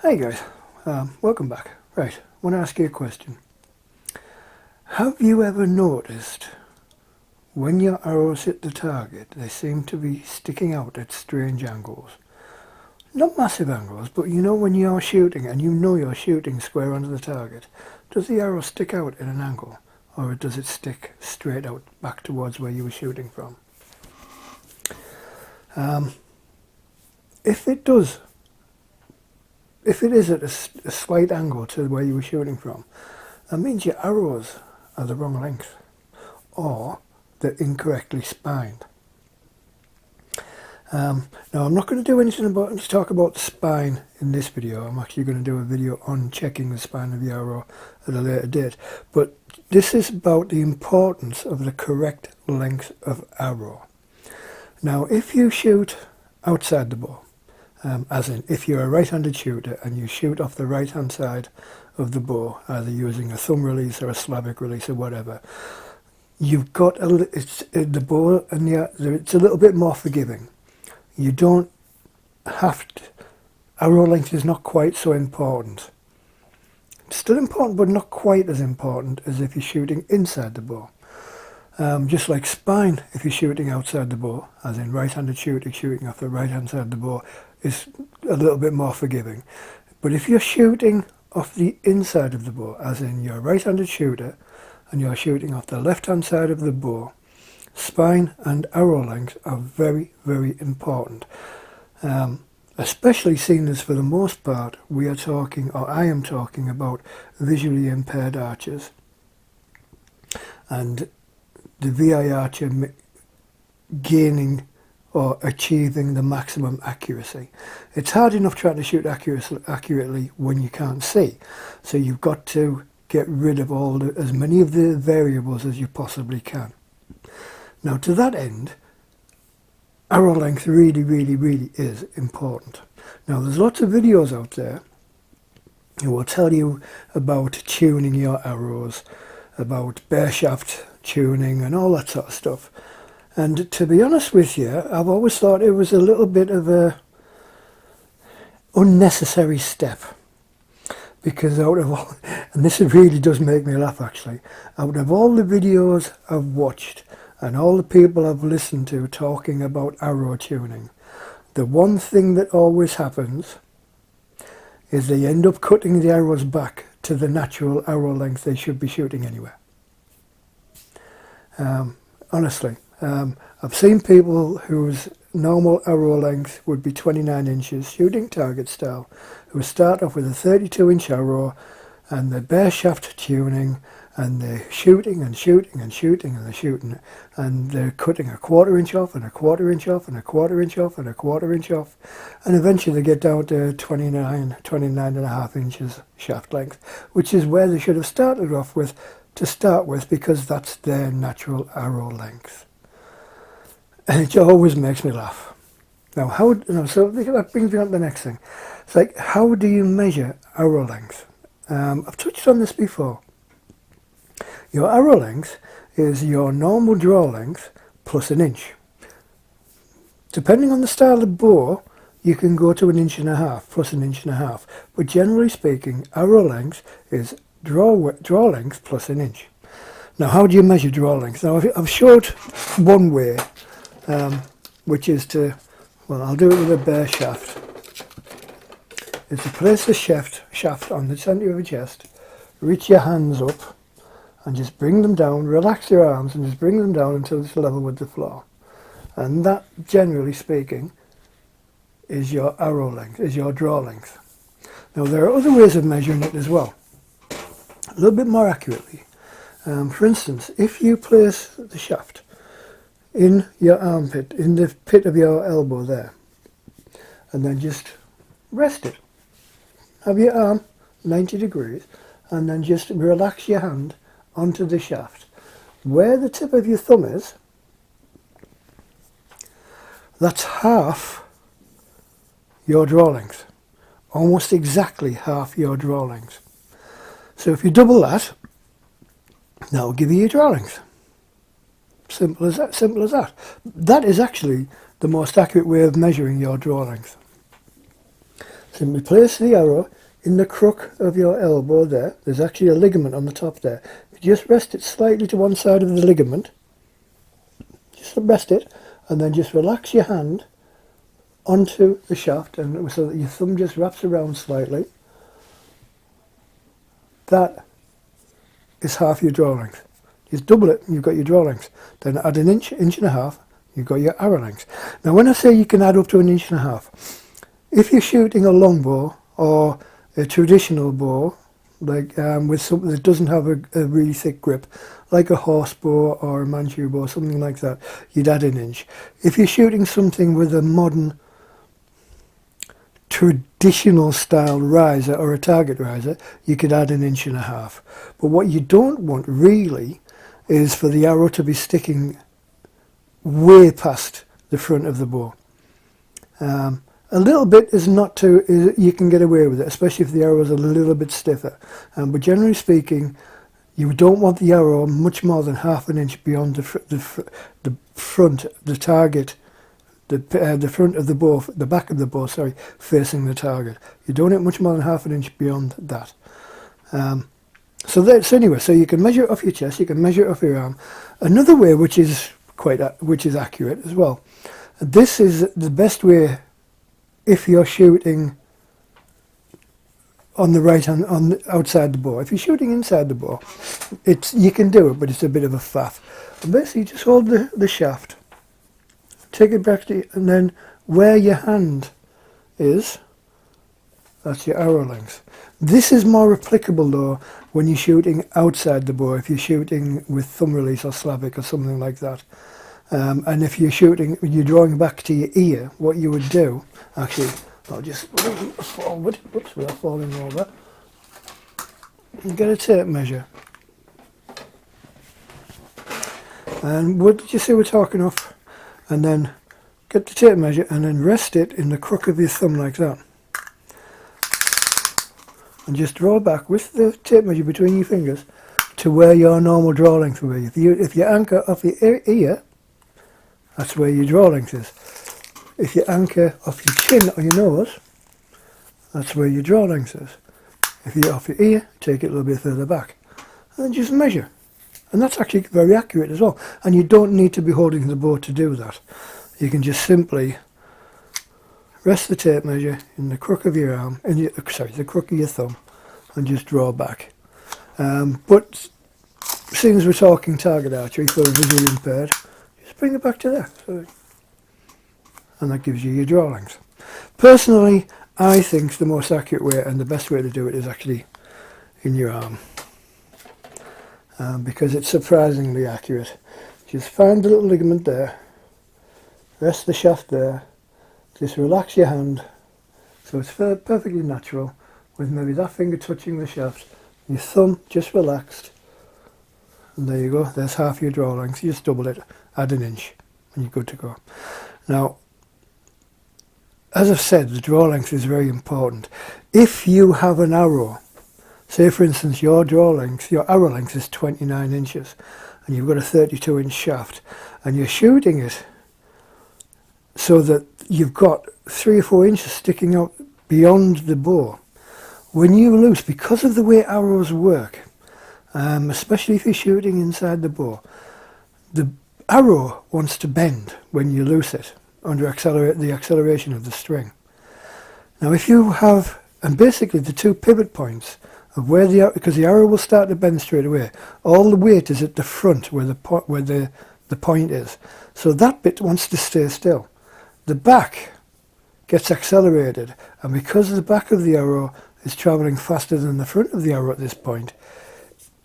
Hey guys, welcome back. Right, I want to ask you a question. Have you ever noticed when your arrows hit the target, they seem to be sticking out at strange angles? Not massive angles, but you know when you're shooting and you know you're shooting square onto the target, does the arrow stick out at an angle? Or does it stick straight out back towards where you were shooting from? If it does, if it is at a slight angle to where you were shooting from, that means your arrows are the wrong length or they're incorrectly spined. Now I'm not going to do anything about to talk about the spine in this video. I'm actually going to do a video on checking the spine of the arrow at a later date. But this is about the importance of the correct length of arrow. Now if you shoot outside the bow, as in if you're a right-handed shooter and you shoot off the right-hand side of the bow, either using a thumb release or a Slavic release or whatever, you've got the bow and it's a little bit more forgiving. You don't have to, arrow length is not quite so important. It's still important, but not quite as important as if you're shooting inside the bow. Just like spine, if you're shooting outside the bow, as in right-handed shooting off the right-hand side of the bow, is a little bit more forgiving. But if you're shooting off the inside of the bow, as in you're a right-handed shooter and you're shooting off the left-hand side of the bow, spine and arrow length are very, very important. Especially seeing as for the most part we are talking, or I am talking about visually impaired archers. And the VI archer gaining or achieving the maximum accuracy. It's hard enough trying to shoot accurately when you can't see. So you've got to get rid of as many of the variables as you possibly can. Now to that end, arrow length really, really, really is important. Now there's lots of videos out there who will tell you about tuning your arrows, about bare shaft tuning and all that sort of stuff. And to be honest with you, I've always thought it was a little bit of a unnecessary step. Because out of all, and this really does make me laugh actually, out of all the videos I've watched and all the people I've listened to talking about arrow tuning, the one thing that always happens is they end up cutting the arrows back to the natural arrow length they should be shooting anyway. Honestly, I've seen people whose normal arrow length would be 29 inches shooting target style, who start off with a 32-inch arrow and they're bare shaft tuning and they're shooting and shooting and shooting and they're shooting and they're cutting a 1/4 inch off and a 1/4 inch off and a 1/4 inch off and a 1/4 inch off, and eventually they get down to 29 and a half inches shaft length, which is where they should have started off with to start with, because that's their natural arrow length. And it always makes me laugh. Now, so that brings me on to the next thing. It's like, how do you measure arrow length? I've touched on this before. Your arrow length is your normal draw length plus an inch. Depending on the style of bow, you can go to 1.5 inches plus 1.5 inches. But generally speaking, arrow length is draw length plus an inch. Now, how do you measure draw length? Now, I've showed one way, which is to, well, I'll do it with a bare shaft, is to place the shaft on the centre of your chest, reach your hands up and just bring them down, relax your arms and just bring them down until it's level with the floor. And that, generally speaking, is your arrow length, is your draw length. Now there are other ways of measuring it as well, a little bit more accurately. For instance, if you place the shaft in your armpit, in the pit of your elbow there, and then just rest it. Have your arm 90 degrees and then just relax your hand onto the shaft. Where the tip of your thumb is, that's half your draw length. Almost exactly half your draw length. So if you double that, that'll give you your draw length. Simple as that, simple as that. That is actually the most accurate way of measuring your draw length. simply place the arrow in the crook of your elbow there. There's actually a ligament on the top there. You just rest it slightly to one side of the ligament. Just rest it, and then just relax your hand onto the shaft, and so that your thumb just wraps around slightly. That is half your draw length. Just double it and you've got your draw length. Then add an inch, inch and a half, you've got your arrow length. Now when I say you can add up to an inch and a half, if you're shooting a long bow or a traditional bow, like with something that doesn't have a really thick grip, like a horse bow or a Manchu bow, something like that, you'd add an inch. If you're shooting something with a modern traditional style riser or a target riser, you could add an inch and a half. But what you don't want really is for the arrow to be sticking way past the front of the bow. A little bit is not too, you can get away with it, especially if the arrow is a little bit stiffer. But generally speaking, you don't want the arrow much more than half an inch beyond the front, the target, the front of the bow, the back of the bow, sorry, facing the target. You don't want it much more than half an inch beyond that. So anyway, so you can measure it off your chest, you can measure it off your arm. Another way, which is accurate as well. This is the best way if you're shooting on the right hand, outside the bow. If you're shooting inside the bow, you can do it, but it's a bit of a faff. And basically, just hold the shaft, take it back to, and then where your hand is, that's your arrow length. This is more applicable though when you're shooting outside the bow, if you're shooting with thumb release or Slavic or something like that. And if you're shooting, you're drawing back to your ear, what you would do, actually, I'll just move forward, whoops, without falling over, and get a tape measure. And what did you see we're talking of? And then get the tape measure and then rest it in the crook of your thumb like that. And just draw back with the tape measure between your fingers to where your normal draw length will be. If you anchor off your ear, that's where your draw length is. If you anchor off your chin or your nose, that's where your draw length is. If you're off your ear, take it a little bit further back. And then just measure. And that's actually very accurate as well. And you don't need to be holding the bow to do that. You can just simply rest the tape measure in the crook of your arm, the crook of your thumb, and just draw back. But seeing as we're talking target archery for the visually impaired, just bring it back to there. And that gives you your draw length. Personally, I think the most accurate way and the best way to do it is actually in your arm. Because it's surprisingly accurate. Just find the little ligament there, rest the shaft there, just relax your hand so it's perfectly natural, with maybe that finger touching the shaft, your thumb just relaxed, and there you go, there's half your draw length. You just double it, add an inch, and you're good to go. Now, as I've said, the draw length is very important. If you have an arrow, say for instance your arrow length is 29 inches, and you've got a 32-inch shaft, and you're shooting it so that you've got 3 or 4 inches sticking out beyond the bow. When you loose, because of the way arrows work, especially if you're shooting inside the bow, the arrow wants to bend when you loose it under the acceleration of the string. Now if you have, and basically the two pivot points of where because the arrow will start to bend straight away, all the weight is at the front where the point is. So that bit wants to stay still. The back gets accelerated, and because the back of the arrow is travelling faster than the front of the arrow at this point,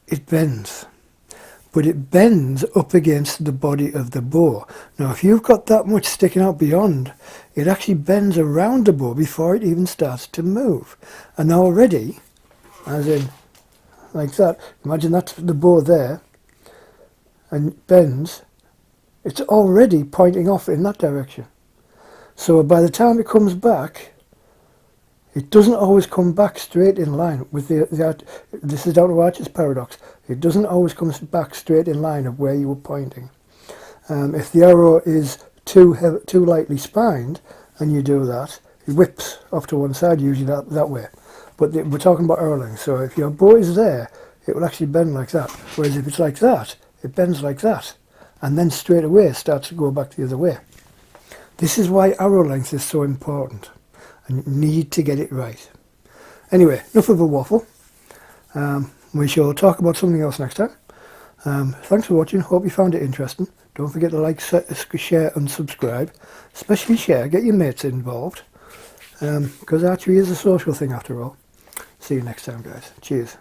it bends. But it bends up against the body of the bow. Now if you've got that much sticking out beyond, it actually bends around the bow before it even starts to move. And now already, as in like that, imagine that's the bow there, and it bends, it's already pointing off in that direction. So by the time it comes back, it doesn't always come back straight in line with this is down to Archer's paradox. It doesn't always come back straight in line of where you were pointing. If the arrow is too lightly spined and you do that, it whips off to one side, usually that way. But we're talking about arrow length, so if your bow is there, it will actually bend like that. Whereas if it's like that, it bends like that, and then straight away starts to go back the other way. This is why arrow length is so important, and you need to get it right. Anyway, enough of a waffle. We shall talk about something else next time. Thanks for watching. Hope you found it interesting. Don't forget to like, share and subscribe. Especially share. Get your mates involved. Because archery is a social thing after all. See you next time, guys. Cheers.